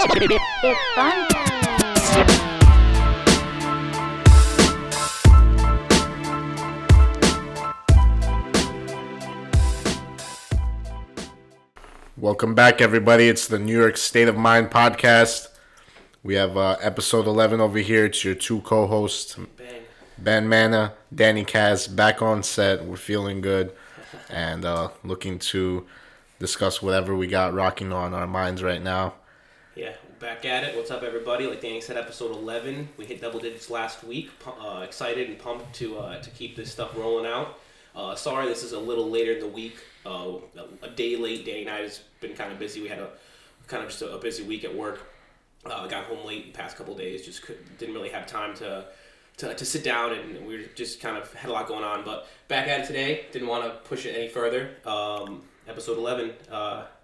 It's fun time. Welcome back, everybody. It's the New York State of Mind podcast. We have episode 11 over here. It's your two co-hosts, Ben Mana, Danny Kaz, back on set. We're feeling good and looking to discuss whatever we got rocking on our minds right now. Yeah, back at it. What's up, everybody? Like Danny said, episode 11. We hit double digits last week. Excited and pumped to keep this stuff rolling out. Sorry, this is a little later in the week. A day late. Danny and I has been kind of busy. We had a busy week at work. Got home late the past couple of days. Didn't really have time to sit down, and we were just kind of had a lot going on. But back at it today. Didn't want to push it any further. Episode 11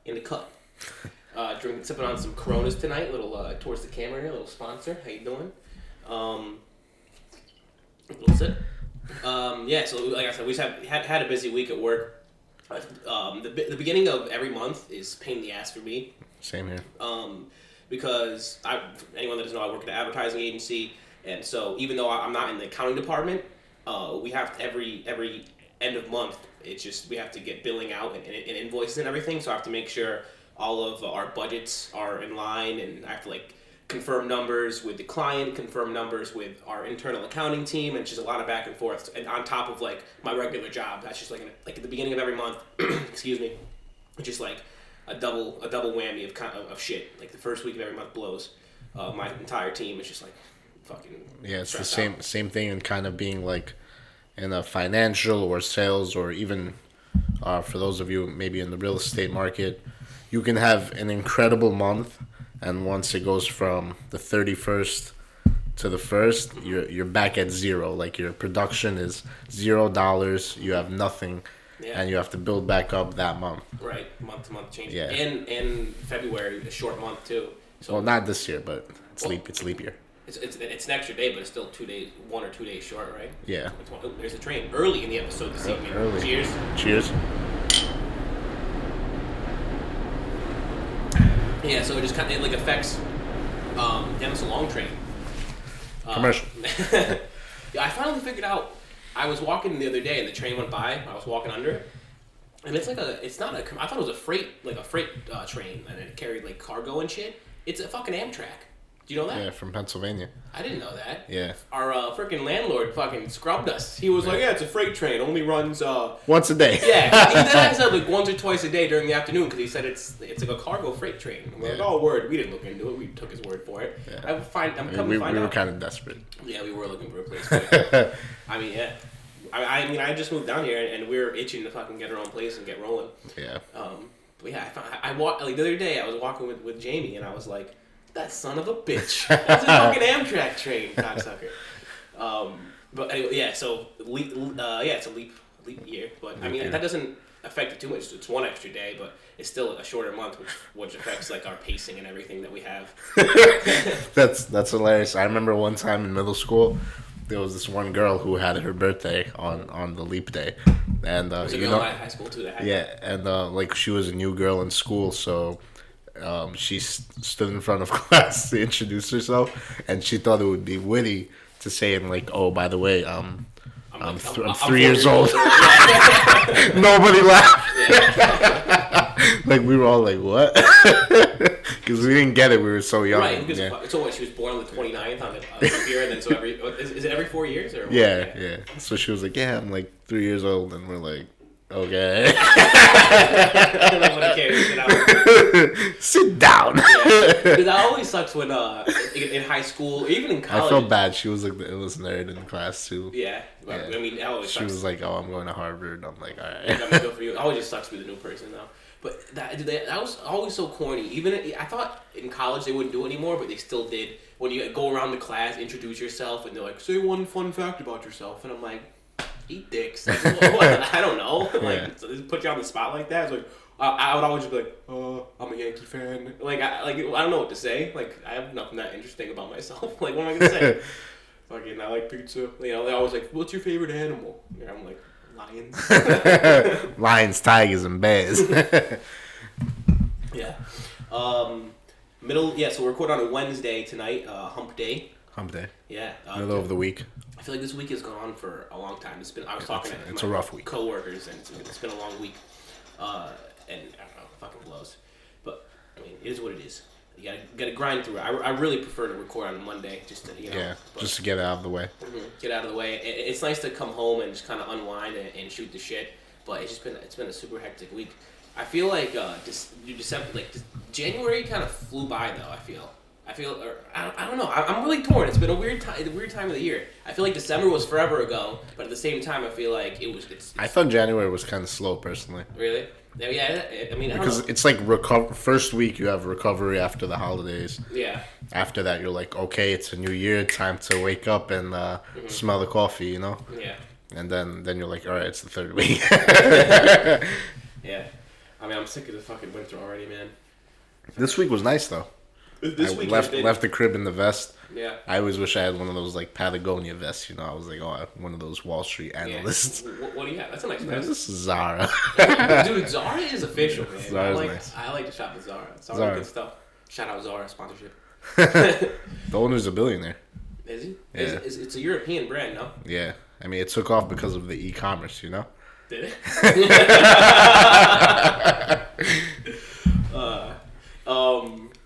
in the cut. Sipping on some Coronas tonight. Little towards the camera here. A little sponsor. How you doing? A little sip. Yeah. So like I said, we just had a busy week at work. The beginning of every month is pain in the ass for me. Same here. Because anyone that doesn't know, I work at an advertising agency, and so even though I'm not in the accounting department, we have to, every end of month. It's just we have to get billing out and invoices and everything. So I have to make sure all of our budgets are in line, and I have to confirm numbers with the client, confirm numbers with our internal accounting team, and it's just a lot of back and forth. And on top of my regular job, that's just like at the beginning of every month. Excuse me, it's just a double whammy of shit. Like the first week of every month blows. My entire team is just fucking. Yeah, it's the same thing, and kind of being in a financial or sales, or even for those of you maybe in the real estate market, you can have an incredible month, and once it goes from the 31st to the 1st, you're back at zero. Like your production is $0. You have nothing. Yeah. And you have to build back up that month. Right, month to month change. Yeah. And February, a short month too. So well, not this year, but it's leap year. It's an extra day, but it's still 2 days, 1 or 2 days short, right? Yeah. There's a train early in the episode this evening. Early. Cheers. Yeah, so it just kind of affects it's a long train. Commercial. Yeah, I finally figured out. I was walking the other day and the train went by. I was walking under it, and it's I thought it was a freight train, and it carried cargo and shit. It's a fucking Amtrak. Do you know that? Yeah, from Pennsylvania. I didn't know that. Yeah. Our freaking landlord fucking scrubbed us. He was like, yeah, it's a freight train. Only runs once a day. Yeah. He then I said once or twice a day during the afternoon because he said it's like a cargo freight train. And we're like, oh, word. We didn't look into it. We took his word for it. Yeah. We were kind of desperate. Yeah, we were looking for a place for it. I mean, yeah. I just moved down here and we were itching to fucking get our own place and get rolling. Yeah. But yeah, I walked the other day. I was walking with Jamie and I was like, that son of a bitch. That's a fucking Amtrak train, cocksucker. But anyway, yeah. So it's a leap year. But I mean, that doesn't affect it too much. It's one extra day, but it's still a shorter month, which affects our pacing and everything that we have. That's hilarious. I remember one time in middle school, there was this one girl who had her birthday on the leap day, and was a girl at high school too. Yeah, and she was a new girl in school, so. She stood in front of class to introduce herself, and she thought it would be witty to say, oh, by the way, I'm 3 years old. Nobody laughed. Yeah. We were all like, what? Because we didn't get it. We were so young. Right. So what? She was born on the 29th on the year, and then so is it every 4 years or? Yeah. So she was like, yeah, I'm 3 years old, and we're like. Okay. Sit down. Yeah. That always sucks when in high school or even in college. I felt bad. She was the illest nerd in the class too. Yeah. I mean, that always sucks. She was like, "Oh, I'm going to Harvard." I'm like, "All right." I mean, good for you. It always just sucks to be the new person though. But that was always so corny. Even I thought in college they wouldn't do it anymore, but they still did. When you go around the class, introduce yourself, and they're like, "Say one fun fact about yourself," and I'm like. Eat dicks. I don't know. So they put you on the spot like that. It's I would always just be like, I'm a Yankee fan. I don't know what to say. I have nothing that interesting about myself. What am I gonna say? Fucking, I like pizza. They're always like, what's your favorite animal? And I'm like, lions. Lions, tigers, and bears. Yeah. So we're recording on a Wednesday tonight, hump day. Hump day. Yeah. Middle of the week. I feel like this week has gone on for a long time. I was talking to It's my a rough week. coworkers, and it's been a long week. And I don't know, fucking blows. But I mean, it is what it is. You gotta grind through it. I really prefer to record on Monday, just to just to get it out of the way. Get out of the way. It's nice to come home and just kind of unwind and shoot the shit. But it's been a super hectic week. I feel like January kind of flew by though. I don't know. I'm really torn. It's been a weird time of the year. I feel like December was forever ago, but at the same time, I feel like I thought January was kind of slow, personally. Really? Yeah. I mean, because it's like first week you have recovery after the holidays. Yeah. After that, you're like, okay, it's a new year, time to wake up and smell the coffee, you know. Yeah. And then you're like, all right, it's the third week. Yeah. I mean, I'm sick of the fucking winter already, man. This week was nice though. This I week left the crib in the vest. Yeah. I always wish I had one of those like Patagonia vests. You know, I was like, oh, one of those Wall Street analysts. Yeah. What do you have? That's a nice Man, vest. this is Zara. Dude, Zara is official, man. Zara's nice. I like to shop at Zara. Zara. Zara. Good stuff. Shout out Zara sponsorship. The owner's a billionaire. Is he? Yeah. It's a European brand, no? Yeah, I mean, it took off because of the e-commerce. You know. Did it?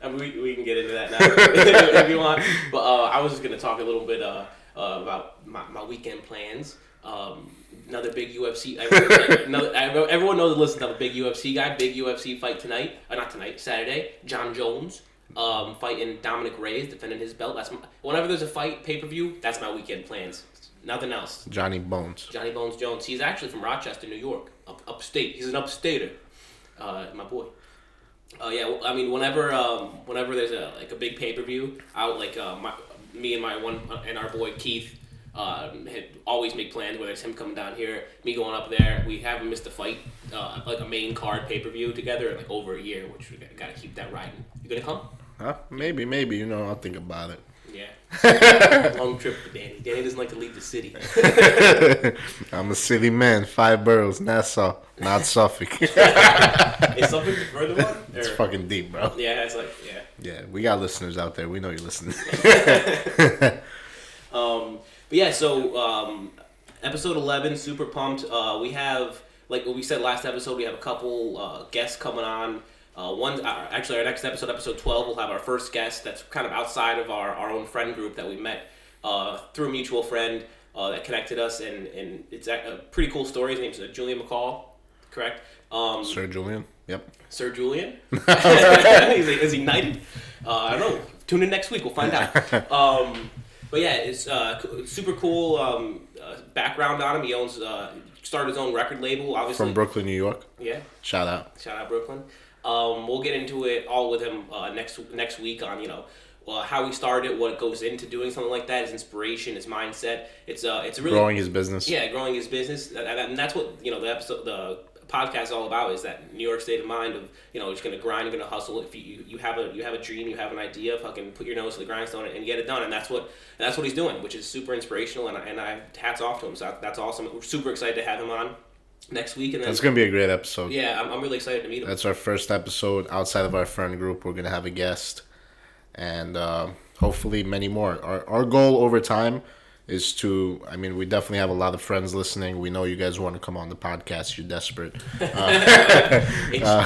I mean, we can get into that now if you want. But I was just gonna talk a little bit about my weekend plans. Another big UFC. Everyone knows and listens. I'm a big UFC guy. Big UFC fight tonight. Not tonight. Saturday. John Jones fighting Dominic Reyes, defending his belt. Whenever there's a fight pay-per-view, that's my weekend plans. Nothing else. Johnny Bones Jones. He's actually from Rochester, New York, upstate. He's an upstater. My boy. I mean, whenever there's a big pay-per-view, me and our boy Keith had always make plans, whether it's him coming down here, me going up there. We haven't missed a fight, like a main card pay-per-view together in like over a year, which we gotta keep that riding. You gonna come? Maybe. You know, I'll think about it. Yeah. Long trip for Danny. Danny doesn't like to leave the city. I'm a city man. 5 boroughs, Nassau, not Suffolk. Is Suffolk the further one? It's fucking deep, bro. Yeah, it's like Yeah, we got listeners out there. We know you're listening. But yeah, so episode 11, super pumped. We have, like we said last episode, we have a couple guests coming on. Our next episode 12, we'll have our first guest that's kind of outside of our own friend group that we met through a mutual friend that connected us, and it's a pretty cool story. His name's Julian McCall, correct? Sir Julian, yep. Sir Julian? Is he knighted? I don't know. Tune in next week, we'll find out. But yeah, it's super cool background on him. He started his own record label, obviously. From Brooklyn, New York. Yeah. Shout out Brooklyn. We'll get into it all with him next week on how he started, what goes into doing something like that, his inspiration, his mindset. It's a really growing his business. Yeah, growing his business, and that's what the podcast is all about, is that New York state of mind of just gonna grind, you're gonna hustle. If you have a dream, you have an idea, fucking put your nose to the grindstone and get it done, and that's what he's doing, which is super inspirational, and I hats off to him. So that's awesome. We're super excited to have him on next week, and that's gonna be a great episode. Yeah, I'm really excited to meet him. That's our first episode outside of our friend group. We're gonna have a guest, and hopefully many more. Our goal over time is to, I mean, we definitely have a lot of friends listening. We know you guys want to come on the podcast. You're desperate.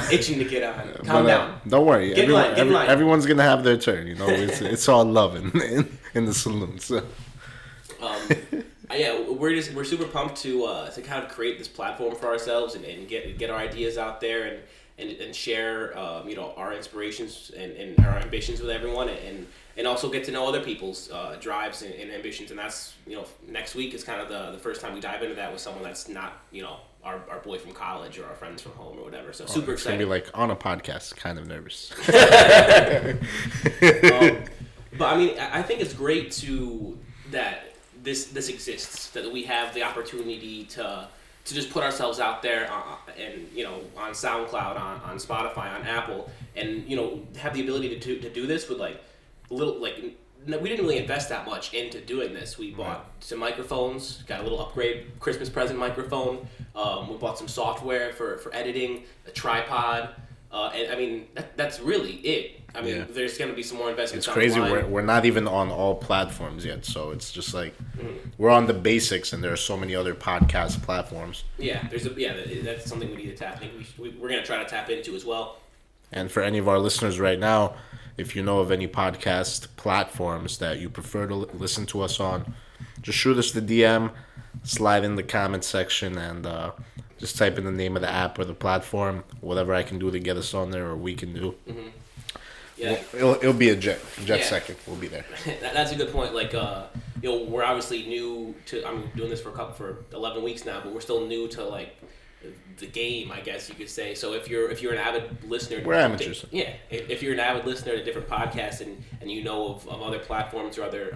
Itching to get on. Calm down. Don't worry. Get in line. Everyone's gonna have their turn. It's all love in the saloon. So. Yeah, we're super pumped to kind of create this platform for ourselves and get our ideas out there and share our inspirations and our ambitions with everyone and also get to know other people's drives and ambitions, and that's next week is kind of the first time we dive into that with someone that's not our boy from college or our friends from home or whatever. So super excited. It's gonna be like on a podcast. Kind of nervous. But I mean, I think it's great that this exists, that we have the opportunity to just put ourselves out there and on SoundCloud, on Spotify, on Apple, and have the ability to do this with we didn't really invest that much into doing this. We bought some microphones, got a little upgrade Christmas present microphone. We bought some software for editing, a tripod. And I mean, that's really it. I mean, Yeah. there's going to be some more investments. It's crazy. online. We're not even on all platforms yet, so it's just like we're on the basics, and there are so many other podcast platforms. Yeah, that's something we need to tap. I think we're going to try to tap into as well. And for any of our listeners right now, if you know of any podcast platforms that you prefer to listen to us on, just shoot us the DM, slide in the comment section, and just type in the name of the app or the platform, whatever I can do to get us on there or we can do. Mm-hmm. Yeah, It'll be a jet Yeah. second. We'll be there. that's a good point. Like, we're obviously new to. I'm doing this for 11 weeks now, but we're still new to like the game, I guess you could say. So if you're an avid listener, We're amateurs. Yeah, if you're an avid listener to different podcasts and you know of other platforms or other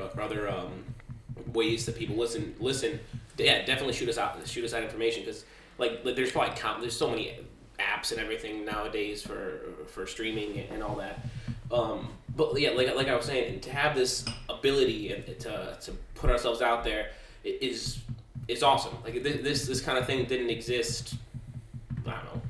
ways that people listen, yeah, definitely shoot us out information because like there's probably there's so many apps and everything nowadays for streaming and all that. But yeah, like I was saying, to have this ability and to put ourselves out there is awesome. Like this kind of thing didn't exist. I don't know,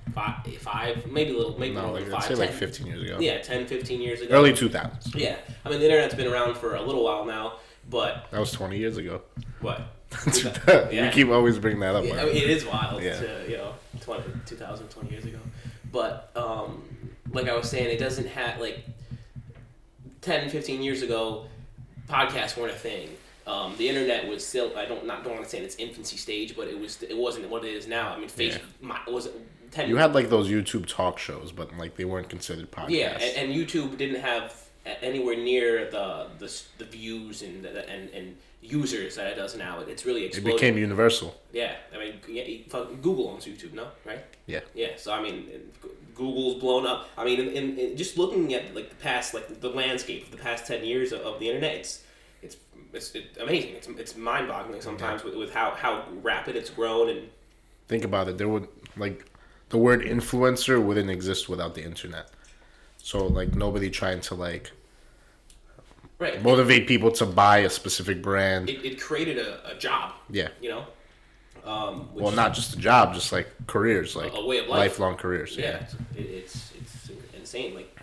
five maybe a little No, more like, than I'd 5. say 10, like 15 years ago. Yeah, 10, 15 years ago. Early 2000s. Yeah, I mean the internet's been around for a little while now, but That was 20 years ago. what? We keep always bringing that up. Yeah, I mean, it is wild Yeah. to 20 years ago, but like I was saying, it doesn't have like 10, 15 years ago, podcasts weren't a thing. The internet was still don't want to say in its infancy stage, but it wasn't what it is now. I mean, Facebook was 10. You had like those YouTube talk shows, but like they weren't considered podcasts. Yeah, and YouTube didn't have anywhere near the views and users that it does now. It's really It exploded. became universal. Yeah, I mean, Google owns YouTube, no? Right? Yeah. Yeah, so I mean, Google's blown up. I mean, in just looking at like the past, like the landscape of the past 10 years of the internet, it's amazing. It's mind-boggling sometimes with how rapid it's grown. And Think about it. There would like the word influencer wouldn't exist without the internet. So like nobody trying to like right, motivate people to buy a specific brand. it created a job. Yeah. You know. Which, Well, not just a job, just like careers, like a way of life. lifelong careers. Yeah, it's insane. Like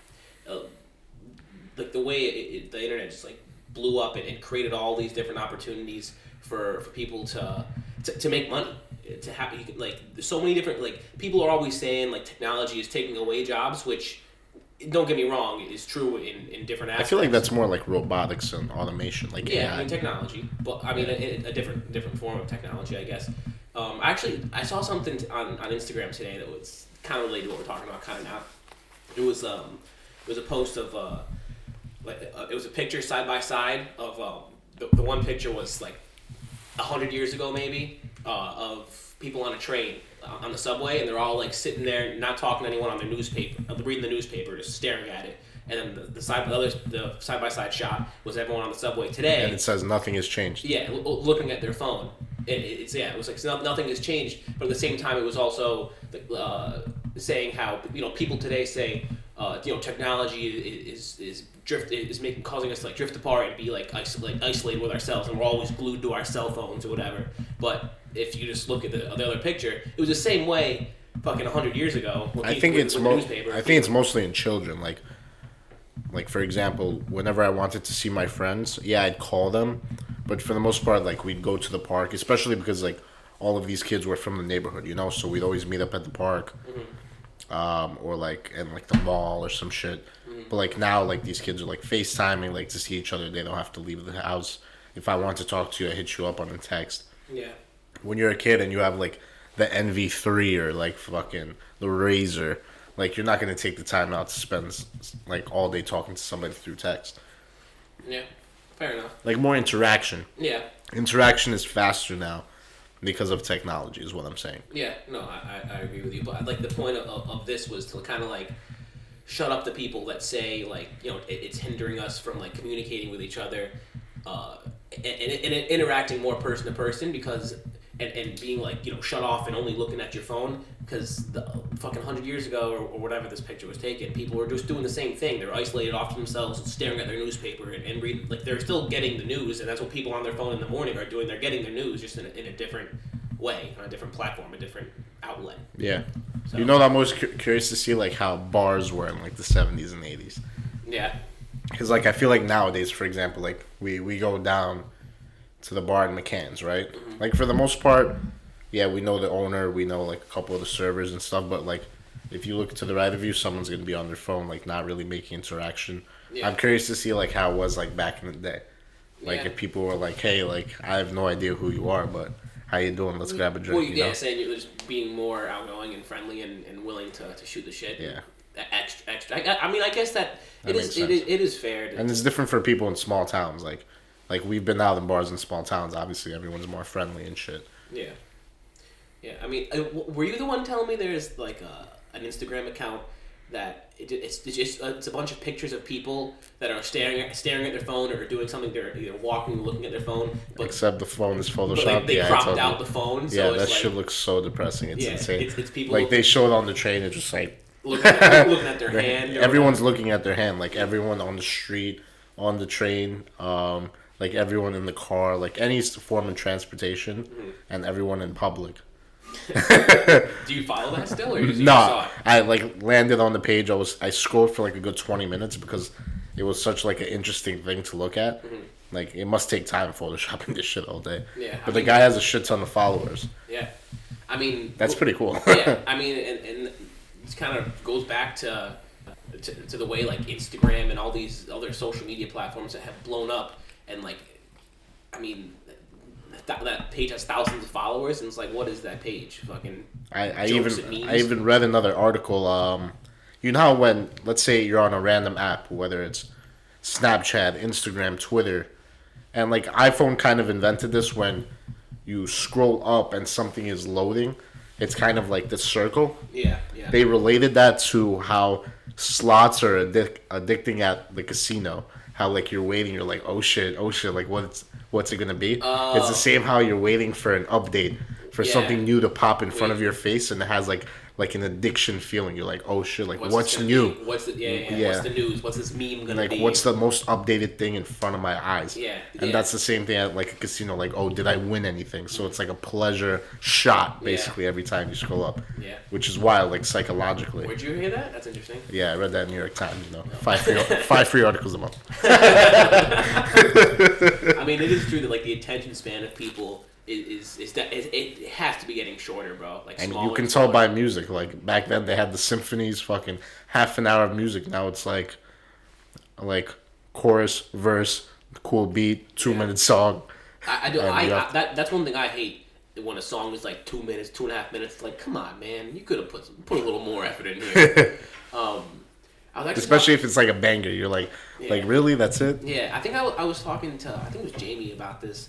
the way the internet just like blew up and created all these different opportunities for people to make money. To have like there's so many different like people are always saying like technology is taking away jobs, which don't get me wrong is true in different aspects. I feel like that's more like robotics and automation, like yeah, AI. I mean technology, but I mean a different form of technology, I guess. Actually, I saw something on Instagram today that was kind of related to what we're talking about, kind of now. It was a post of it was a picture side by side of the one picture was like 100 years ago maybe of people on a train on the subway, and they're all like sitting there not talking to anyone on their newspaper, reading the newspaper, just staring at it. And then the side by side shot was everyone on the subway today. And it says nothing has changed. Yeah, looking at their phone. It was like nothing has changed, but at the same time, it was also saying how people today say technology is causing us to like drift apart and be like isolated with ourselves, and we're always glued to our cell phones or whatever. But if you just look at the other picture, it was the same way fucking 100 years ago. I think it's mostly in children. Like for example, whenever I wanted to see my friends, yeah, I'd call them, but for the most part, like we'd go to the park, especially because like all of these kids were from the neighborhood, so we'd always meet up at the park, or like in like the mall or some shit. But like now, like these kids are like FaceTiming, like to see each other. They don't have to leave the house. If I want to talk to you, I hit you up on a text. Yeah. When you're a kid and you have like the NV3 or like fucking the Razor, like you're not gonna take the time out to spend like all day talking to somebody through text. Yeah, fair enough. Like more interaction. Yeah. Interaction is faster now because of technology, is what I'm saying. Yeah, no, I agree with you. But like the point of this was to kind of like shut up the people that say like it's hindering us from like communicating with each other, and interacting more person to person because. And being like, shut off and only looking at your phone because the fucking 100 years ago or whatever this picture was taken, people were just doing the same thing. They're isolated off to themselves and staring at their newspaper and reading. Like, they're still getting the news, and that's what people on their phone in the morning are doing. They're getting their news just in a different way, on a different platform, a different outlet. Yeah. So, You know, I'm most curious to see like how bars were in like the 70s and 80s. yeah, Because like I feel like nowadays, for example, like we go down to the bar in McCann's, right? Mm-hmm. Like for the most part, yeah, we know the owner, we know like a couple of the servers and stuff, but like if you look to the right of you, someone's gonna be on their phone, like not really making interaction. Yeah. I'm curious to see like how it was like back in the day. Like Yeah. if people were like, hey, like I have no idea who you are, but how you doing? Let's grab a drink. well, you yeah, know? saying you're just being more outgoing and friendly and willing to shoot the shit. Yeah. Extra. I mean, I guess that That it makes is. sense. It is fair. To, And it's different for people in small towns. Like we've been out in bars in small towns. Obviously, everyone's more friendly and shit. yeah. Yeah. I mean, were you the one telling me there's like an Instagram account that it's just it's a bunch of pictures of people that are staring at their phone or doing something. They're either walking, looking at their phone, but Except the phone is but photoshopped. they Yeah, I cropped totally- out the phone. So Yeah, it's that like, shit looks so depressing. It's yeah, insane. it's people Like they show it on the train. It's just like looking at their hand. or everyone's whatever. looking at their hand. Like everyone on the street, on the train, like everyone in the car, like any form of transportation, Mm-hmm. and everyone in public. Do you follow that still, or you just saw Nah, it? I like landed on the page. I scrolled for like a good 20 minutes because it was such like an interesting thing to look at. Mm-hmm. Like it must take time photoshopping this shit all day. Yeah, But I the mean- guy has a shit ton of followers. Yeah, I mean That's pretty cool. yeah, I mean, and it kind of goes back to the way like Instagram and all these other social media platforms that have blown up, and like, I mean, that page has thousands of followers, and it's like, what is that page? Fucking I jokes even and memes? I even read another article. You know how when let's say you're on a random app, whether it's Snapchat, Instagram, Twitter, and like iPhone kind of invented this when you scroll up and something is loading, it's kind of like this circle. yeah. They related that to how slots are addicting at the casino. How like you're waiting, you're like, oh shit, like what's it gonna be? It's the same how you're waiting for an update for Yeah. something new to pop in front of Wait. your face, and it has like an addiction feeling. You're like, oh shit, like what's this gonna new? be? What's the Yeah. What's the news? What's this meme gonna Like be? what's the most updated thing in front of my eyes? Yeah, And yeah. that's the same thing at like a casino. Like, oh, did I win anything? So it's like a pleasure shot basically every time you scroll up. Yeah. Which is wild, like psychologically. Where'd you hear that? That's interesting. Yeah, I read that in New York Times. You know, five free articles a month. I mean, it is true that like the attention span of people is that it has to be getting shorter, bro. Like, And smaller you can and tell smaller. by music. Like back then, they had the symphonies, fucking half an hour of music. Now it's like chorus, verse, cool beat, 2 minute song. I do. And you have to- That's one thing I hate when a song is like 2 minutes, 2.5 minutes. It's like, come on, man, you could have put a little more effort in here. I was actually Especially if it's like a banger. You're like really? That's it? yeah, I think I was talking to I think it was Jamie about this.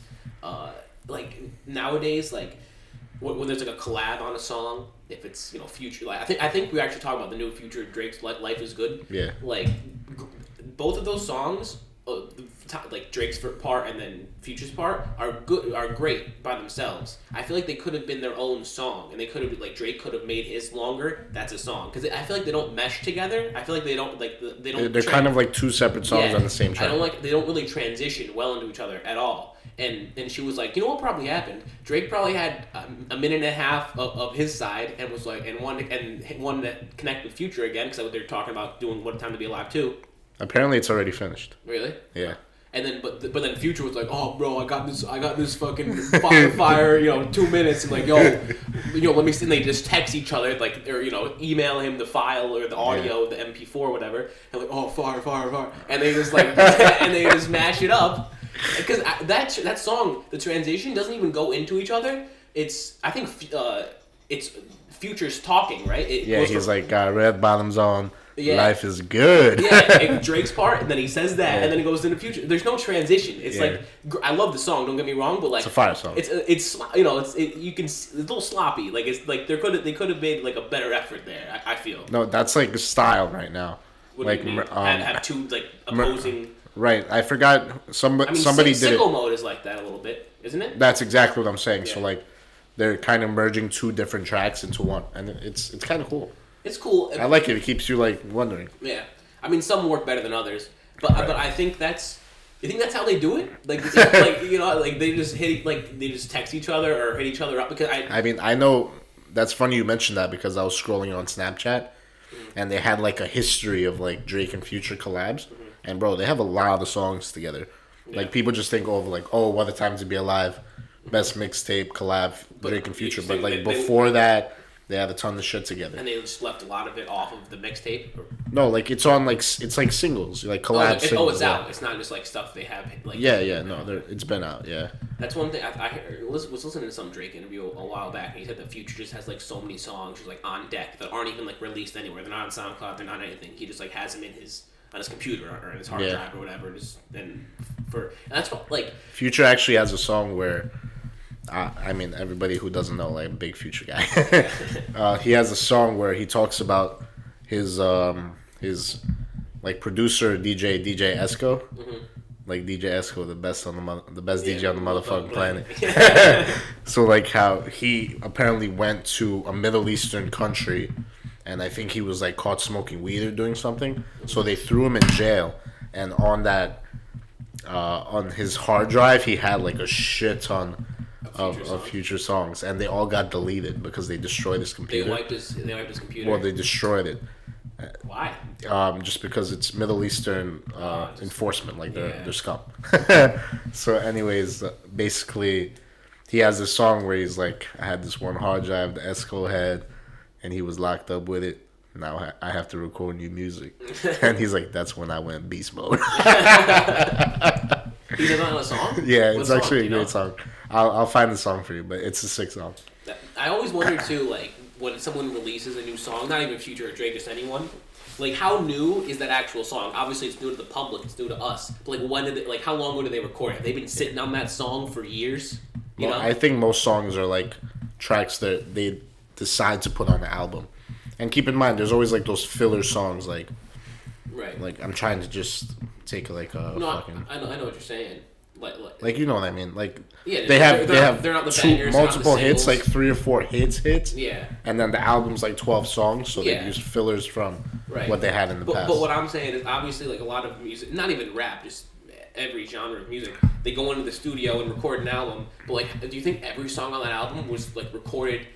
Like nowadays, like when there's like a collab on a song, if it's Future, like I think we were actually talking about the new Future Drake's Life Is Good. Yeah. Like both of those songs, like Drake's part and then Future's part are great by themselves. I feel like they could have been their own song, and they could have like Drake could have made his longer. That's a song because I feel like they don't mesh together. I feel like they don't they don't. They're kind of like two separate songs Yeah, on the same track. they don't really transition well into each other at all. And she was like, you know what probably happened? Drake probably had a minute and a half of his side and was like, and one to connect with Future again because they're talking about doing What a Time to Be Alive too. Apparently, it's already finished. Really? Yeah. And then, but then Future was like, "Oh, bro, I got this fucking fire, 2 minutes." And like, yo, let me see. And they just text each other, like, or email him the file or the audio, the MP4, or whatever. And like, oh, fire, and they just like, and they just mash it up. Because that song, the transition doesn't even go into each other. I think it's Future's talking, right? It Yeah, goes he's from- like, got red bottoms on. Yeah. Life is good. yeah, and Drake's part, and then he says that, and then it goes into Future. There's no transition. It's Yeah. like I love the song. Don't get me wrong, but like It's a fire song. It's it's a little sloppy. Like it's like they could have made like a better effort there. I feel. No, that's like style right now. What like, do you mean? Have two like opposing. Right, I forgot. I mean, Somebody did sicko it. mode is like that a little bit, isn't it? That's exactly what I'm saying. So Yeah. like, they're kind of merging two different tracks into one, and it's kind of cool. It's cool. I like it. It keeps you like wondering. Yeah, I mean, some work better than others, but Right. but I think that's. You think that's how they do it? Like like they just text each other or hit each other up because I mean, I know that's funny you mentioned that because I was scrolling on Snapchat, and they had like a history of like Drake and Future collabs, and bro, they have a lot of songs together. Like people just think of like, oh, What a Time to Be Alive, best mixtape collab Drake and Future, but like before that, they had a ton of shit together. And they just left a lot of it off of the mixtape. No, like it's on like it's like singles, like collab singles. Oh, it's out. It's not just like stuff they have. Like No, it's been out. Yeah. That's one thing I was listening to some Drake interview a while back, and he said the Future just has like so many songs just like on deck that aren't even like released anywhere. They're not on SoundCloud. They're not anything. He just like has them on his computer or in his hard drive or whatever. And that's what like Future actually has a song where. I mean, everybody who doesn't know, like, I'm a big Future guy. He has a song where he talks about his like producer DJ Esco, like DJ Esco, the best DJ on the motherfucking planet. So like how he apparently went to a Middle Eastern country, and I think he was like caught smoking weed or doing something. So they threw him in jail, and on that on his hard drive he had like a shit ton of Future songs, and they all got deleted because they destroyed his computer. They wiped his computer. Well, they destroyed it. Why? Just because it's Middle Eastern enforcement, like they're scum. So, anyways, basically, he has this song where he's like, "I had this one hard drive the Esco had, and he was locked up with it. Now I have to record new music." And he's like, "That's when I went beast mode." He does that on a song? Yeah, it's actually a great song. I'll find the song for you, but it's a sick song. I always wonder too, like when someone releases a new song, not even Future or Drake, just anyone, like how new is that actual song? Obviously, it's new to the public, it's new to us. But like when did they, like how long ago did they record it? Have they been sitting on that song for years? You know? I think most songs are like tracks that they decide to put on the album. And keep in mind, there's always like those filler songs, like right. Like I'm trying to just take like a fucking. I know what you're saying. Like you know what I mean. Like yeah, they have they're not the bangers, multiple hits, singles. like 3 or 4 hits. Yeah. And then the album's like 12 songs, so they use fillers from what they had in the past. But what I'm saying is obviously like a lot of music, not even rap, just every genre of music, they go into the studio and record an album. But like, do you think every song on that album was like recorded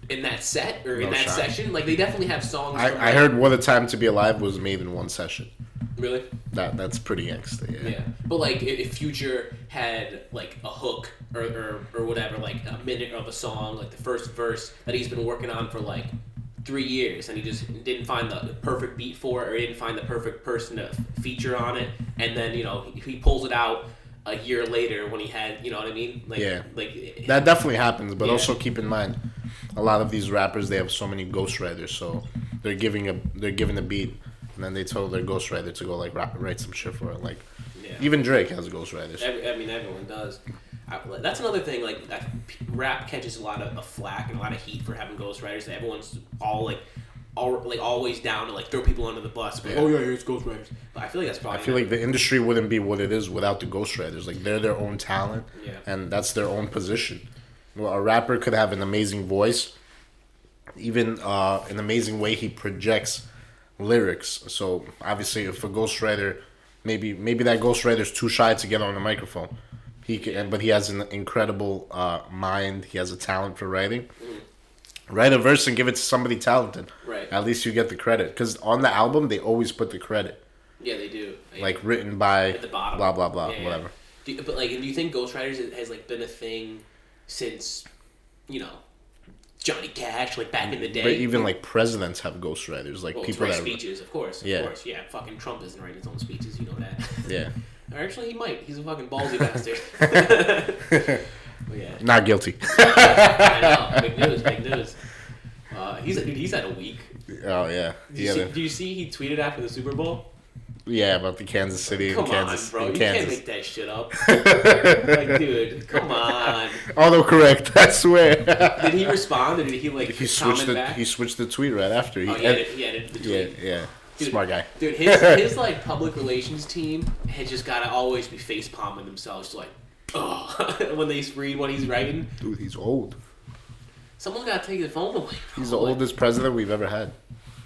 in that set or in that session? Like they definitely have songs. I heard "What a Time to Be Alive" was made in one session. Really? That's pretty gangsta, yeah. But like if Future had like a hook or whatever, like a minute of a song, like the first verse that he's been working on for like 3 years, and he just didn't find the perfect beat for it, or he didn't find the perfect person to feature on it, and then he pulls it out a year later when he had, you know what I mean? Like, yeah. Like that definitely happens, but also keep in mind, a lot of these rappers, they have so many ghostwriters, so they're given a beat. And then they told their ghostwriter to go like write some shit for it. Like, even Drake has ghostwriters. Everyone does. That's another thing. Like, rap catches a lot of flack and a lot of heat for having ghostwriters. Everyone's always down to like throw people under the bus. But, oh yeah, it's ghostwriters. But I feel like that's probably. I feel like the industry wouldn't be what it is without the ghostwriters. Like they're their own talent, and that's their own position. Well, a rapper could have an amazing voice, even an amazing way he projects lyrics. So obviously, if a ghostwriter, maybe that ghostwriter's too shy to get on the microphone, but he has an incredible mind. He has a talent for writing. Write a verse and give it to somebody talented. Right. At least you get the credit, because on the album they always put the credit. Yeah, they do. Like written by at the bottom. Blah blah blah, yeah, whatever. Yeah. Do you think ghostwriters has like been a thing since, Johnny Cash, like back in the day? But even like presidents have ghostwriters, like people that speeches, of course. Yeah. Fucking Trump isn't writing his own speeches, you know that. Yeah. Or actually, he might. He's a fucking ballsy bastard. Yeah. Not guilty. I know. Big news. He's had a week. Oh yeah. Do you see he tweeted after the Super Bowl? Yeah, about the Kansas City and Kansas. Come on, bro. You Kansas. Can't make that shit up. Like, dude, come on. Autocorrect, I swear. Did he respond, or did he comment back? He switched the tweet right after. He edited the tweet. Yeah. Dude, smart guy. Dude, his like public relations team had just gotta always be face palming themselves, like, when they read what he's writing. Dude, he's old. Someone's gotta take the phone away. He's the oldest president we've ever had.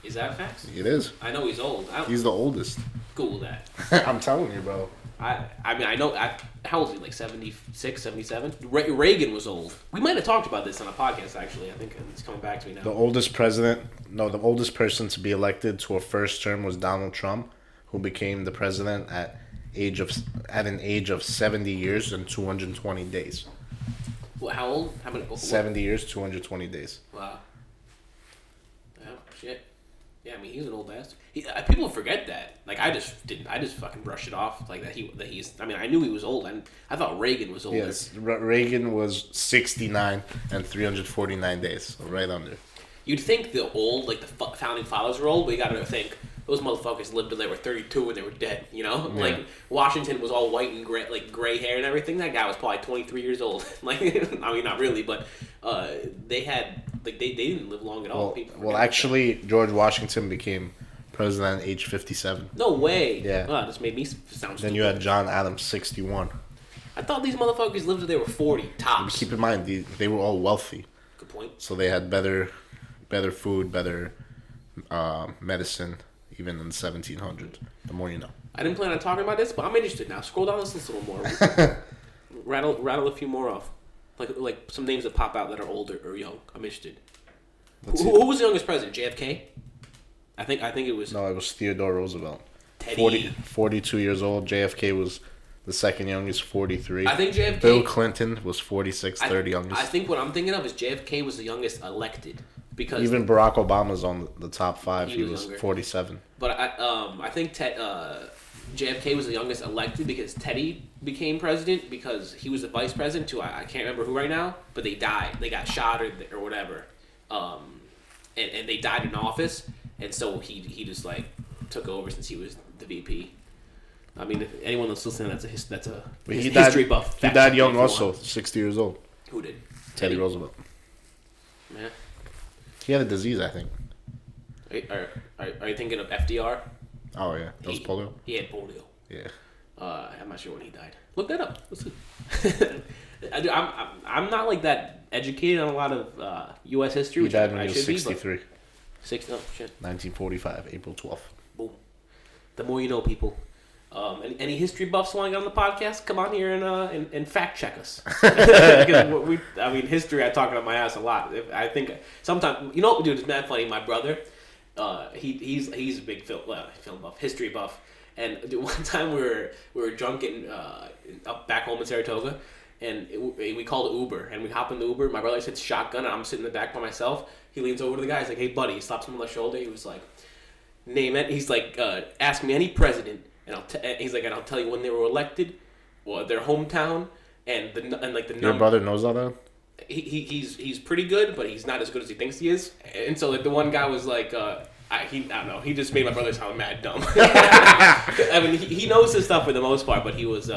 Is that facts? It is. I know he's old. He's the oldest. Google that. I'm telling you, bro. I mean, I know. How old is he? Like 76, 77? Reagan was old. We might have talked about this on a podcast, actually. I think it's coming back to me now. The oldest person to be elected to a first term was Donald Trump, who became the president at an age of 70 years and 220 days. Well, how old? How many? 70 years, 220 days. Wow. Oh, shit. Yeah, I mean, he's an old bastard. People forget that. Like, I just fucking brushed it off. Like, he's... I mean, I knew he was old. And I thought Reagan was older. Yes, Reagan was 69 and 349 days. So right under. You'd think the old, like, the founding fathers were old, but you gotta think, those motherfuckers lived till they were 32 and they were dead, you know? Yeah. Like, Washington was all white and gray, like, gray hair and everything. That guy was probably 23 years old. Like, I mean, not really, but they had... Like, they didn't live long at all. Well, actually, George Washington became president at age 57. No way. Yeah. Oh, this made me sound stupid. Then you had John Adams, 61. I thought these motherfuckers lived till they were 40, tops. Keep in mind, they were all wealthy. Good point. So they had better food, better medicine, even in the 1700s. The more you know. I didn't plan on talking about this, but I'm interested now. Scroll down this list a little more. rattle a few more off. Like some names that pop out that are older or young. I'm interested. Who was the youngest president? JFK? I think it was... No, it was Theodore Roosevelt. Teddy. 42 years old. JFK was the second youngest, 43. I think JFK... Bill Clinton was 46, third youngest. I think what I'm thinking of is JFK was the youngest elected. Because even Barack Obama's on the top 5. He was 47. But I think JFK was the youngest elected because Teddy became president because he was the vice president to I can't remember who right now, but they died. They got shot or whatever. And they died in office, and so he just like took over since he was the VP. I mean, if anyone that's listening, that's a history buff. He died young also, 60 years old. Who did? Teddy Roosevelt. Yeah. He had a disease, I think. Are you thinking of FDR? Oh yeah, that was polio. He had polio. Yeah. I'm not sure when he died. Look that up. I'm not like that educated on a lot of U.S. history. He died when he was 63. Oh shit. 1945, April 12th. Boom. The more you know, people. Any history buffs want to get on the podcast? Come on here and fact check us. Because history. I talk about my ass a lot. I think sometimes dude, it's mad funny. My brother, he's a big film buff, history buff. And one time we were drunk up back home in Saratoga, and we called Uber, and we hop in the Uber. My brother sits shotgun, and I'm sitting in the back by myself. He leans over to the guy. He's like, "Hey, buddy." He slaps him on the shoulder. He was like, "Name it." He's like, "Ask me any president, and I'll tell you when they were elected, or their hometown, and the number." Your brother knows all that? He's pretty good, but he's not as good as he thinks he is. And so like the one guy was like, I don't know. He just made my brother sound mad dumb. I mean, he knows his stuff for the most part, but he was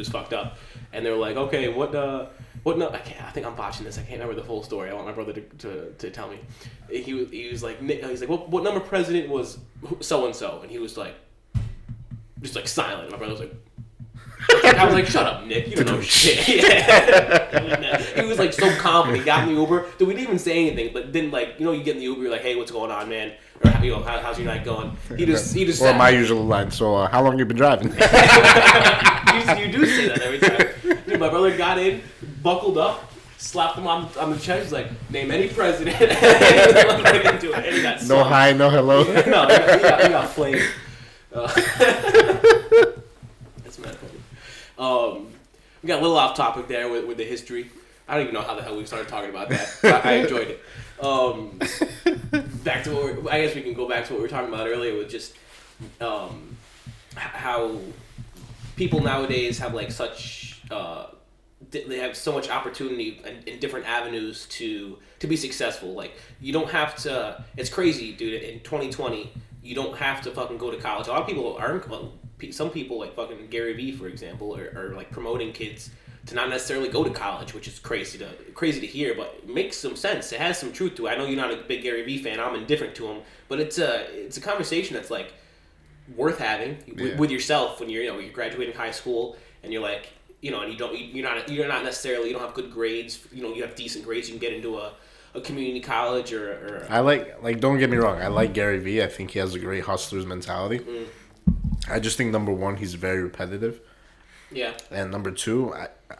fucked up. And they were like, okay, what? No, I think I'm botching this. I can't remember the full story. I want my brother to tell me. He was like, what number president was so and so? And he was like, just like silent. My brother was like. I was like, shut up, Nick. You don't know shit. Yeah. He was like so confident. He got in the Uber. Dude, we didn't even say anything. But then, like, you get in the Uber, you're like, hey, what's going on, man? Or, how's your night going? He just Or my usual line. So, how long you been driving? You do say that every time. Dude, my brother got in, buckled up, slapped him on the chest. He's like, name any president. And he got no hi, no hello. No, he got flamed. That's mad funny. We got a little off topic there with the history. I don't even know how the hell we started talking about that. I enjoyed it. Back to I guess we can go back to what we were talking about earlier with just how people nowadays have like such they have so much opportunity in different avenues to be successful. Like you don't have to. It's crazy, dude. In 2020, you don't have to fucking go to college. A lot of people aren't. Well, some people like fucking Gary Vee, for example, are like promoting kids to not necessarily go to college, which is crazy to hear, but it makes some sense. It has some truth to it. I know you're not a big Gary Vee fan. I'm indifferent to him, but it's a conversation that's like worth having with yourself when you're graduating high school and you're like and you're not necessarily, you don't have good grades. You have decent grades. You can get into a community college or I like don't get me wrong. I like Gary Vee. I think he has a great hustler's mentality. I just think number one, he's very repetitive. Yeah. And number two,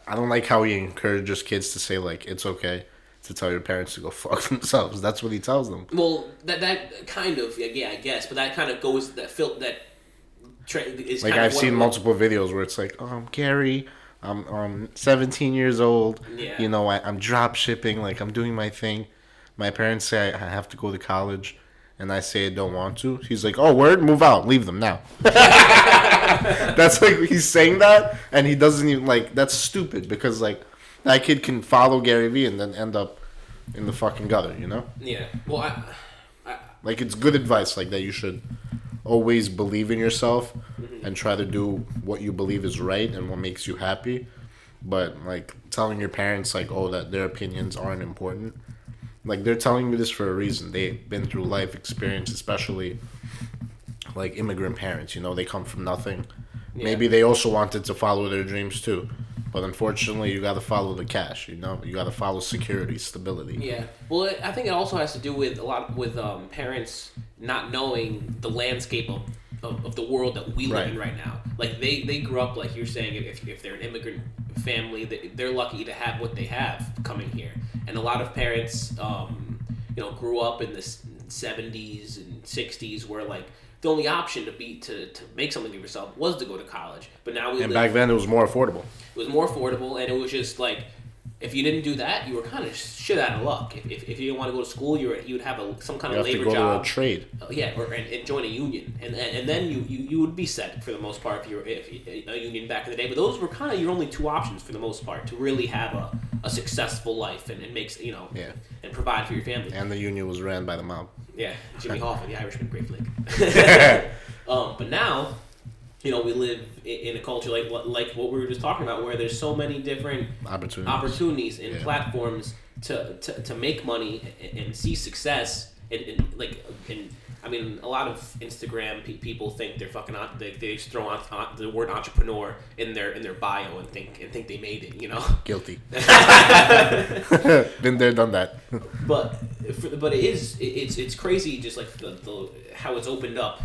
I don't like how he encourages kids to say like it's okay to tell your parents to go fuck themselves. That's what he tells them. Well, that kind of yeah, I guess, but that kind of goes is Like kind I've of seen multiple videos where it's like, Gary, I'm 17 years old. Yeah. You know, I'm drop shipping. Like I'm doing my thing. My parents say I have to go to college, and I say I don't want to. He's like, oh, word, move out, leave them now. That's like he's saying that, and he doesn't even like. That's stupid because like that kid can follow Gary Vee and then end up in the fucking gutter. You know? Yeah. Well, Like it's good advice like that. You should always believe in yourself and try to do what you believe is right and what makes you happy. But like telling your parents like, oh, that their opinions aren't important. Like they're telling you this for a reason. They've been through life experience, especially like immigrant parents. You know, they come from nothing. Yeah. Maybe they also wanted to follow their dreams too. But unfortunately, you got to follow the cash. You know, you got to follow security, stability. yeah. Well, I think it also has to do with a lot with parents not knowing the landscape of the world that we live in right now. Like they grew up like you're saying. If they're an immigrant family, they're lucky to have what they have coming here. And a lot of parents, grew up in the 70s and 60s where like the only option to make something of yourself was to go to college. But now Back then, it was more affordable. It was more affordable, and it was just like if you didn't do that, you were kind of shit out of luck. If you didn't want to go to school, you would have some kind of labor job. You have to go to a trade. And join a union, and then you would be set for the most part if a union back in the day. But those were kind of your only two options for the most part to really have a successful life and makes and provide for your family. And the union was ran by the mob. Yeah, Jimmy Hoffa, the Irishman, great flick. But now, we live in a culture like what we were just talking about, where there's so many different opportunities and platforms to make money and see success. And I mean, a lot of Instagram people think they're fucking they just throw on the word entrepreneur in their bio and think they made it. Guilty. Been there, done that. But it's crazy just like the how it's opened up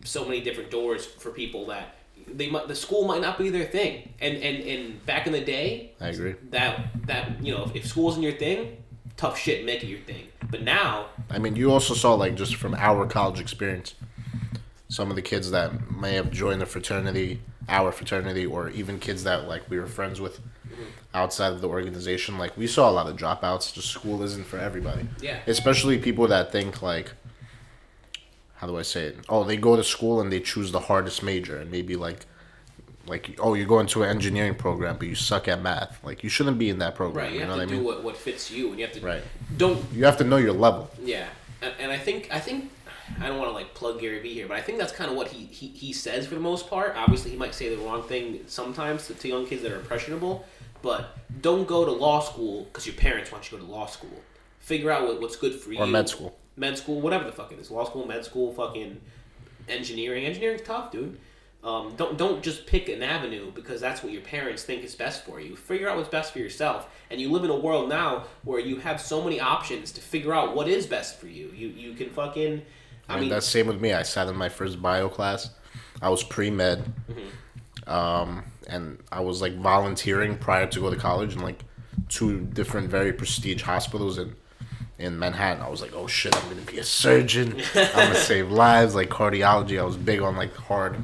so many different doors for people that the school might not be their thing, and back in the day, I agree that if school isn't your thing, tough shit, make it your thing. But now, I mean, you also saw like just from our college experience, some of the kids that may have joined our fraternity, or even kids that like we were friends with outside of the organization. Like we saw a lot of dropouts. Just school isn't for everybody. Yeah. Especially people that think like, how do I say it? Oh, they go to school and they choose the hardest major, and maybe like you're going to an engineering program, but you suck at math. Like you shouldn't be in that program. Right. You have to do what fits you, and you have to right. Don't. You have to know your level. Yeah, and I think I don't want to like plug Gary Vee here, but I think that's kind of what he says for the most part. Obviously, he might say the wrong thing sometimes to young kids that are impressionable, but don't go to law school because your parents want you to go to law school. Figure out what's good for you. Or med school. Med school, whatever the fuck it is. Law school, med school, fucking engineering. Engineering's tough, dude. Don't just pick an avenue because that's what your parents think is best for you. Figure out what's best for yourself. And you live in a world now where you have so many options to figure out what is best for you. You can fucking... I mean, that's same with me. I sat in my first bio class. I was pre-med. And I was like volunteering prior to go to college in like 2 different very prestige hospitals in Manhattan. I was like, oh shit, I'm gonna be a surgeon. I'm gonna save lives. Like cardiology, I was big on like heart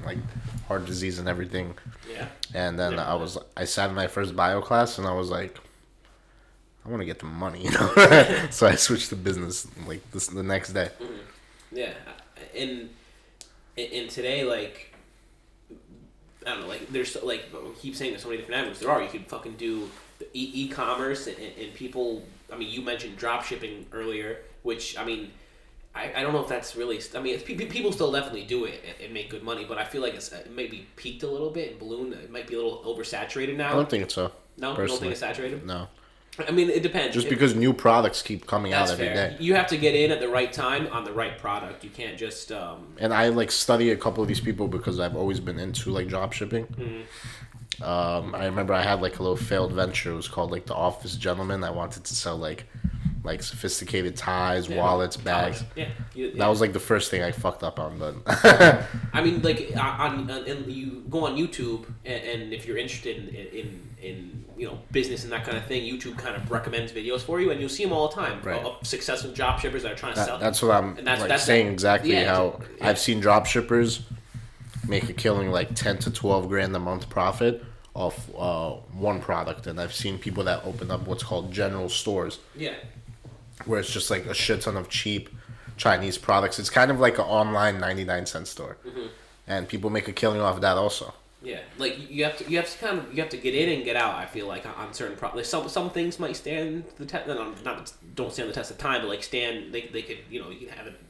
disease and everything. Yeah. And then I sat in my first bio class and I was like, I want to get the money, So I switched to business like the next day. Yeah, and today, like, I don't know, like there's like I keep saying there's so many different avenues. There are. You could fucking do the e-commerce and people. I mean, you mentioned drop shipping earlier, which I mean, I don't know if that's really. I mean, people still definitely do it and make good money, but I feel like it maybe peaked a little bit and ballooned. It might be a little oversaturated now. I don't think it's so. No, you don't think it's saturated? No. I mean, it depends. Just because new products keep coming out every day. You have to get in at the right time on the right product. You can't just. And I like study a couple of these people because I've always been into like drop shipping. I remember I had like a little failed venture. It was called like the Office Gentleman. I wanted to sell like like sophisticated ties, Yeah. wallets, bags. Yeah. That was like the first thing I fucked up on, but I mean, like and you go on YouTube, and if you're interested in business and that kind of thing, YouTube kind of recommends videos for you, and you'll see them all the time. Right. Of successful job shippers that are trying to sell. that's what I'm And that's- like that's- saying exactly yeah, how yeah. I've seen drop shippers make a killing like 10 to 12 grand a month profit off one product, and I've seen people that open up what's called general stores, Yeah. where it's just like a shit ton of cheap Chinese products. It's kind of like an online 99-cent store, and people make a killing off that also. Yeah, like you have to get in and get out. I feel like on certain products, some things might stand the test. Don't stand the test of time, but like stand. They could you can have it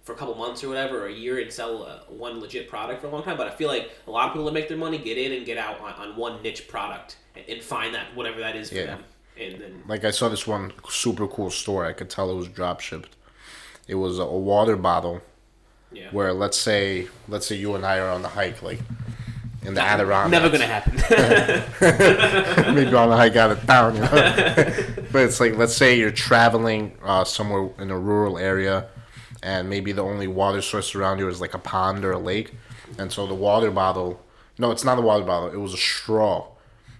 for a couple months or whatever, or a year, and sell one legit product for a long time. But I feel like a lot of people that make their money get in and get out on one niche product and find that whatever that is for them. And then Like I saw this one super cool store. I could tell it was drop shipped. It was a water bottle yeah, where let's say you and I are on the hike, like in the Adirondacks. never gonna happen. Maybe on the hike out of town, But it's like, let's say you're traveling somewhere in a rural area, and maybe the only water source around you is like a pond or a lake, and so the water bottle. No, it's not a water bottle. It was a straw,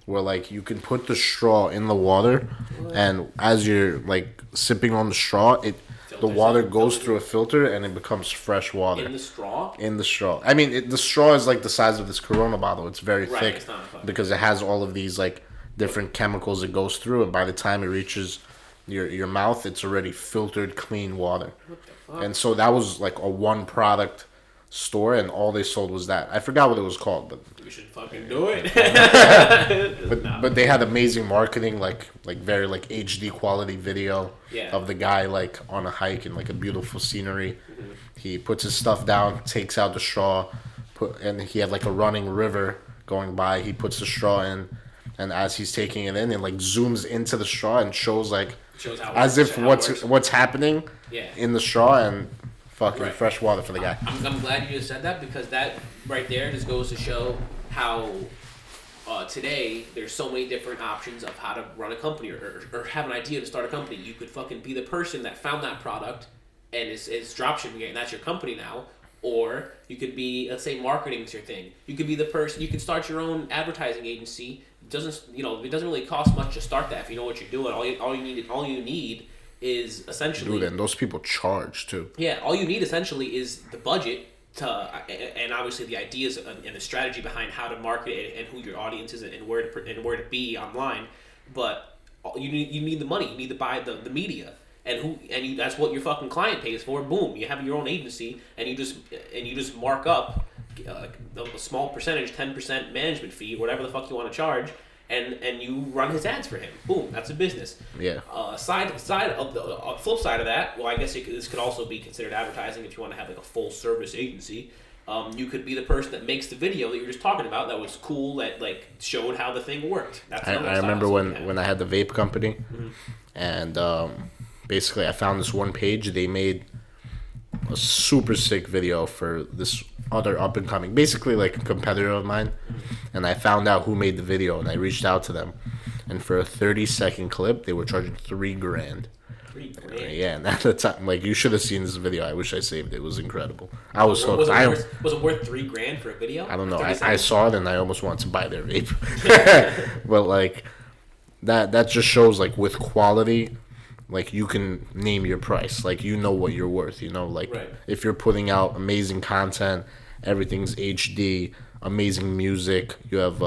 where like you can put the straw in the water, and as you're like sipping on the straw, the water goes through a filter and it becomes fresh water. In the straw. In the straw. I mean, the straw is like the size of this Corona bottle. It's very Right, thick it's not fun. because it has all of these like different chemicals it goes through, and by the time it reaches your mouth, it's already filtered, clean water. What the fuck? And so that was like a one product store, and all they sold was that. I forgot what it was called, but We should fucking do it. but they had amazing marketing, like very like HD quality video Yeah. of the guy like on a hike in like a beautiful scenery. He puts his stuff down, takes out the straw, and he had like a running river going by. He puts the straw in, and as he's taking it in, it like zooms into the straw and shows like Shows how it as works, if how it works. what's happening Yeah. in the straw, and fucking Right. fresh water for the guy. I'm glad you just said that, because that right there just goes to show how today there's so many different options of how to run a company or have an idea to start a company. You could fucking be the person that found that product and is dropshipping it, and that's your company now. Or you could be, let's say, marketing's your thing. You could be the person. You could start your own advertising agency. It doesn't really cost much to start that if you know what you're doing. All you need is essentially. Dude, and those people charge too. Yeah, all you need essentially is the budget and obviously the ideas and the strategy behind how to market it and who your audience is and where to be online. But you need the money. You need to buy the media. That's what your fucking client pays for. Boom, you have your own agency, and you just mark up a small percentage, 10% management fee, whatever the fuck you want to charge, and you run his ads for him. Boom, that's a business. Yeah. Side of the flip side of that, well, I guess this could also be considered advertising if you want to have like a full service agency. You could be the person that makes the video that you were just talking about that was cool, that like showed how the thing worked. That's another I style. remember So you have- when I had the vape company, and basically I found this one page. They made a super sick video for this other up and coming, basically like a competitor of mine, and I found out who made the video, and I reached out to them, and for a 30-second clip, they were charging $3 grand. $3,000. Yeah, and at the time, like, you should have seen this video. I wish I saved it. It was incredible. I was hooked. Was it worth $3,000 for a video? I don't know. 30 I seconds? saw it and I almost wanted to buy their vape. But like that just shows like with quality, like you can name your price. Like you know what you're worth, like Right. if you're putting out amazing content, everything's HD, amazing music, you have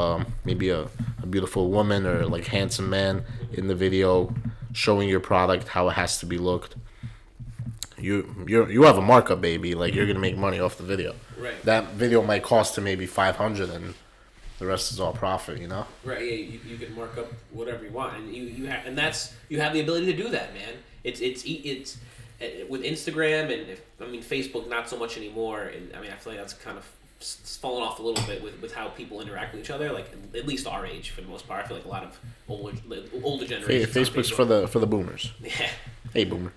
maybe a beautiful woman or like handsome man in the video showing your product, how it has to be looked. You have a markup, baby. Like you're gonna make money off the video. Right. That video might cost to maybe $500, and the rest is all profit. Right, yeah, you can mark up whatever you want, and you have the ability to do that, man. It's with Instagram and Facebook not so much anymore, and I feel like that's kind of fallen off a little bit with how people interact with each other. Like at least our age, for the most part, I feel like a lot of older generations. on Facebook's Facebook. for the boomers. Yeah. Hey, boomer.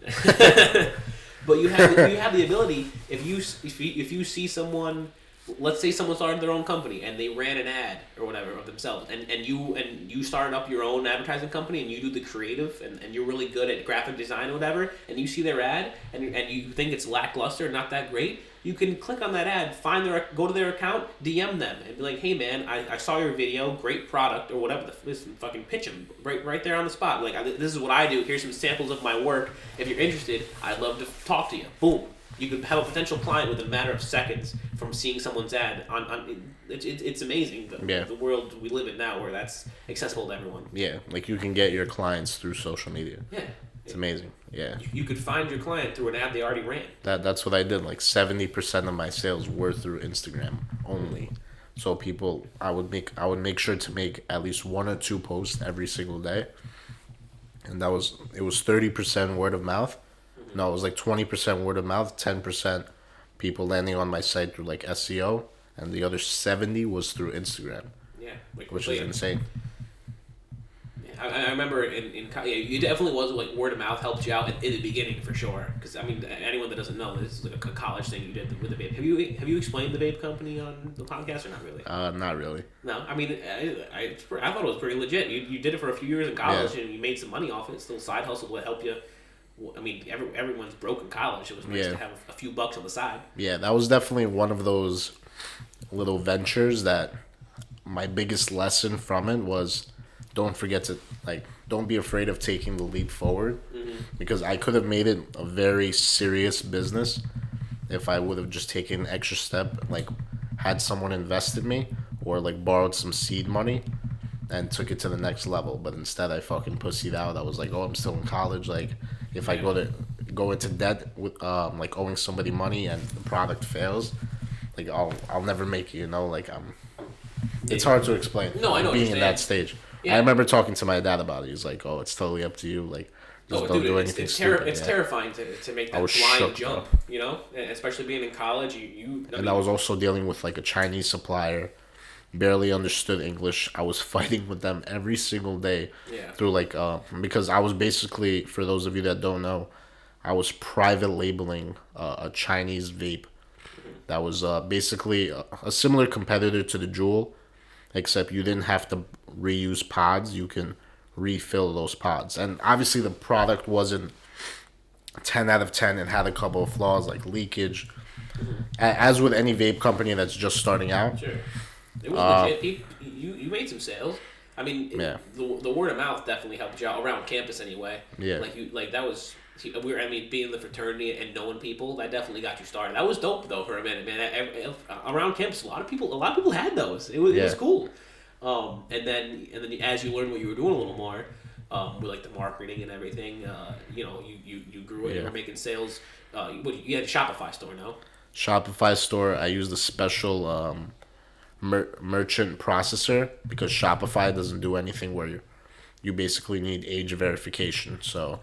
But you have the ability if you see someone let's say someone started their own company and they ran an ad or whatever of themselves, and you started up your own advertising company and you do the creative and you're really good at graphic design or whatever, and you see their ad and you think it's lackluster, not that great, you can click on that ad, go to their account, DM them, and be like, hey man, I saw your video, great product or whatever. Listen, fucking pitch them right there on the spot. Like, this is what I do. Here's some samples of my work. If you're interested, I'd love to talk to you. Boom. You could have a potential client within a matter of seconds from seeing someone's ad. It's amazing the world we live in now, where that's accessible to everyone. Yeah, like you can get your clients through social media. Yeah. It's amazing. Yeah. You could find your client through an ad they already ran. That's what I did. Like 70% of my sales were through Instagram only. So I would make sure to make at least 1 or 2 posts every single day. And it was 30% word of mouth. No, it was like 20% word of mouth, 10% people landing on my site through like SEO, and the other 70 was through Instagram. Yeah, which is insane. I remember you definitely was like word of mouth helped you out in the beginning for sure. Because I mean, anyone that doesn't know, this is like a college thing you did with the vape. Have you explained the vape company on the podcast or not really? Not really. No, I mean, I thought it was pretty legit. You did it for a few years in college and you made some money off it. It's still a side hustle to help you. I mean, everyone's broke in college. It was nice to have a few bucks on the side. Yeah, that was definitely one of those little ventures that my biggest lesson from it was don't be afraid of taking the leap forward. Mm-hmm. Because I could have made it a very serious business if I would have just taken an extra step, like had someone invest in me or like borrowed some seed money and took it to the next level. But instead I fucking pussied out. I was like, oh, I'm still in college. Like, if I go into debt with like owing somebody money and the product fails, like I'll never make it. Like it's hard to explain. No, I know. Being in that stage, I remember talking to my dad about it. He's like, "Oh, it's totally up to you. Like, just don't do anything stupid." It's terrifying to make that blind jump. Especially being in college. I was also dealing with like a Chinese supplier. Barely understood English. I was fighting with them every single day through like because I was basically, for those of you that don't know, I was private labeling a Chinese vape that was basically a similar competitor to the Juul, except you didn't have to reuse pods. You can refill those pods, and obviously the product wasn't 10 out of 10 and had a couple of flaws like leakage, as with any vape company that's just starting out. Sure. It was legit. You made some sales. I mean, the word of mouth definitely helped you out around campus anyway. Yeah. That was being in the fraternity and knowing people, that definitely got you started. That was dope though for a minute, man. Around campus, a lot of people had those. It was cool. And then as you learned what you were doing a little more, with like the marketing and everything, you grew it. You were making sales. You had a Shopify store, no? Shopify store. I used a special merchant processor because Shopify doesn't do anything where you basically need age verification. So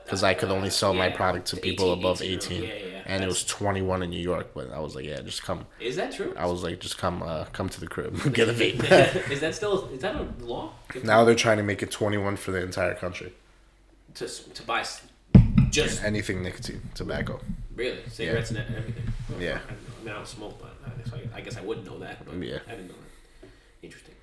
because I could only sell my product to people above 18, and it was 21 in New York. But I was like, just come. Is that true? I was like, just come to the crib, get a vape. Is that a law? Now they're trying to make it 21 for the entire country. To buy just anything nicotine, tobacco. Really, cigarettes and everything. Yeah. I don't smoke, but I guess I wouldn't know that. But I didn't know that. Interesting.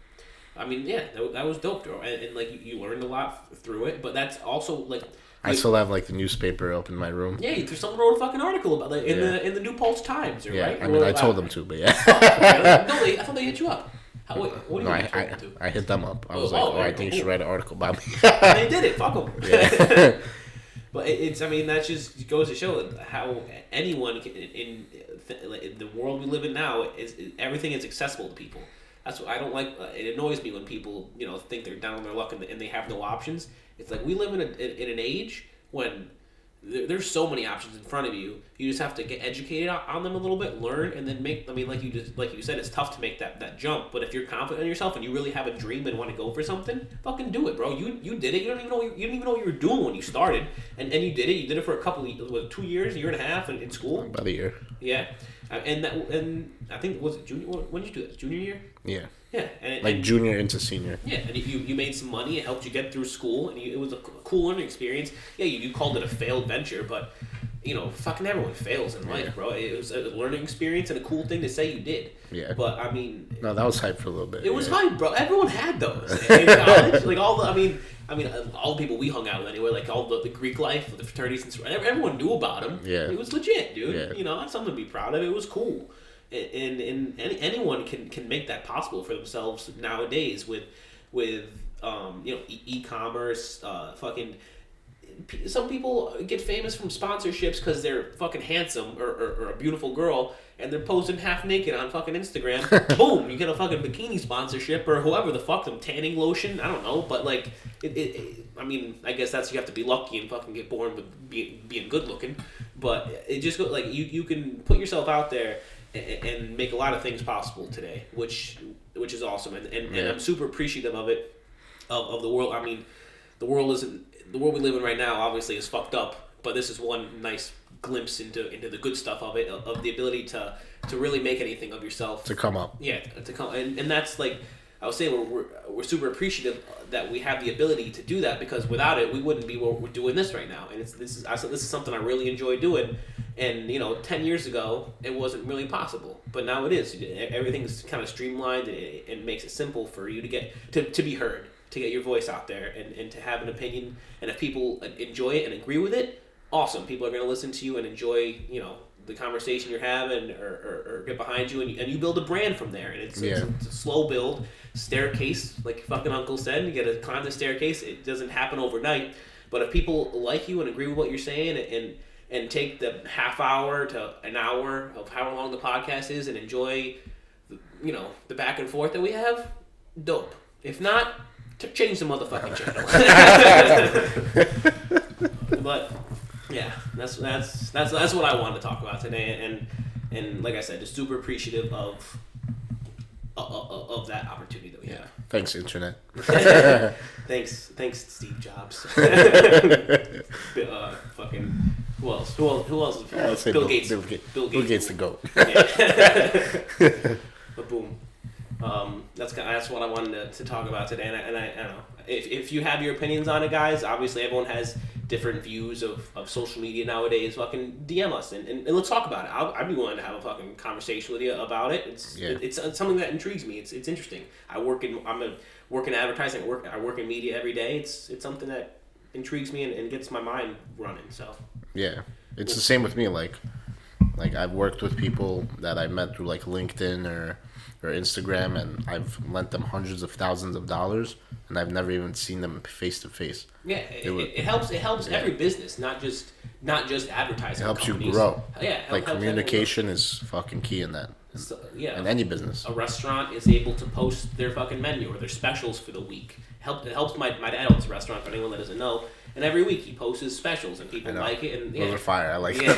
I mean, that was dope, bro. And like you learned a lot through it, but that's also like I still have like the newspaper up in my room. Yeah, someone wrote a fucking article about it in the New Paltz Times, right? Yeah, I mean, I told them to, but No, I thought they hit you up. What do you mean? I hit them up. I was I think you should write an article about me. They did it. Fuck them. Yeah. But that just goes to show how anyone can, in the world we live in now, everything is accessible to people. That's what I don't like. It annoys me when people, think they're down on their luck and they have no options. It's like we live in an age when there's so many options in front of you. You just have to get educated on them a little bit, learn, and then make. I mean, like you said, it's tough to make that jump. But if you're confident in yourself and you really have a dream and want to go for something, fucking do it, bro. You did it. You didn't even know what you were doing when you started, and you did it. You did it for a couple of 2 years, a year and a half in school. About a year. Yeah, and I think was it junior? When did you do it? Junior year? Yeah. Yeah, and junior into senior. Yeah, and you made some money. It helped you get through school, and it was a cool learning experience. Yeah, you called it a failed venture, but fucking everyone fails in life, Yeah. bro. It was a learning experience and a cool thing to say you did. Yeah. But I mean, No, that was hype for a little bit. it was yeah. hype, bro. Everyone had those in college. Like all the, I mean, all the people we hung out with anyway. Like all the Greek life, the fraternities, and stuff. Everyone knew about them. Yeah. It was legit, dude. Yeah. That's something to be proud of. It was cool, and anyone can make that possible for themselves nowadays with e-commerce, fucking. Some people get famous from sponsorships because they're fucking handsome or a beautiful girl, and they're posting half naked on fucking Instagram. Boom, you get a fucking bikini sponsorship or whoever the fuck, some tanning lotion. I don't know, but like, I mean, I guess you have to be lucky and fucking get born with being good looking. But it just goes like you can put yourself out there and make a lot of things possible today, which is awesome, and I'm super appreciative of it, of the world. I mean, the world we live in right now obviously is fucked up, but this is one nice glimpse into the good stuff of it, of the ability to really make anything of yourself, To come up. yeah, to come, and that's like I was saying, we're super appreciative that we have the ability to do that, because without it we wouldn't be where we're doing this right now. And this is something I really enjoy doing, and 10 years ago it wasn't really possible, but now it is. Everything's kind of streamlined, and makes it simple for you to get to be heard, to get your voice out there, and to have an opinion. And if people enjoy it and agree with it, awesome. People are going to listen to you and enjoy, the conversation you're having, or get behind you, and you build a brand from there. And it's a slow build, staircase, like fucking Uncle said. You got to climb the staircase. It doesn't happen overnight. But if people like you and agree with what you're saying, and take the half hour to an hour of how long the podcast is and enjoy, the back and forth that we have, dope. If not, change the motherfucking channel. But yeah, that's what I wanted to talk about today, and like I said, just super appreciative of that opportunity that we have. Thanks, internet. Thanks, Steve Jobs. Fucking who else? Who else? I'd say Bill Gates. Bill Gates the GOAT. Yeah. But boom. That's what I wanted to talk about today, and I don't know if you have your opinions on it, guys. Obviously, everyone has different views of social media nowadays. Fucking DM us and let's talk about it. I'd be willing to have a fucking conversation with you about it. It's something that intrigues me. It's interesting. I work in advertising. I work in media every day. It's something that intrigues me and gets my mind running. So Yeah, it's the same with me. Like I've worked with people that I met through like LinkedIn or Instagram, and I've lent them hundreds of thousands of dollars, and I've never even seen them face to face. Yeah, it helps. It helps every business, not just advertising. It helps companies. you grow. Yeah, Like communication is fucking key in that. So, yeah, in any business. A restaurant is able to post their fucking menu or their specials for the week. It helps my dad owns a restaurant, for anyone that doesn't know. And every week he posts his specials, and people like it. And those are fire. I like them.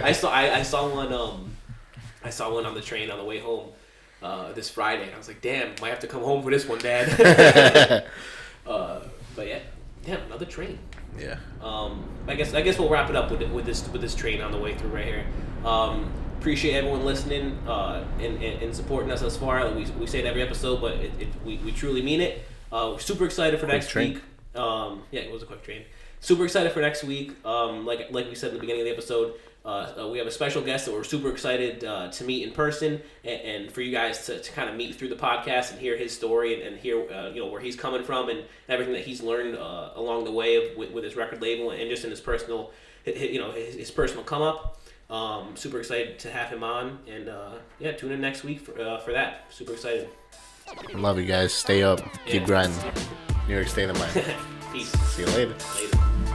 I saw one. I saw one on the train on the way home this Friday, and I was like, "Damn, might have to come home for this one, Dad." But yeah, damn, another train. Yeah. I guess we'll wrap it up with this train on the way through right here. Appreciate everyone listening and supporting us thus far. We say it every episode, but we truly mean it. We're super excited for next week. Yeah, it was a quick train. Super excited for next week. Like we said in the beginning of the episode, we have a special guest that we're super excited to meet in person, and for you guys to kind of meet through the podcast and hear his story and hear where he's coming from and everything that he's learned along the way with his record label and just in his personal his personal come up. Super excited to have him on, and tune in next week for that. Super excited. Love you guys. Stay up. Keep grinding. New York, stay in the mind. Peace. See you later. Later.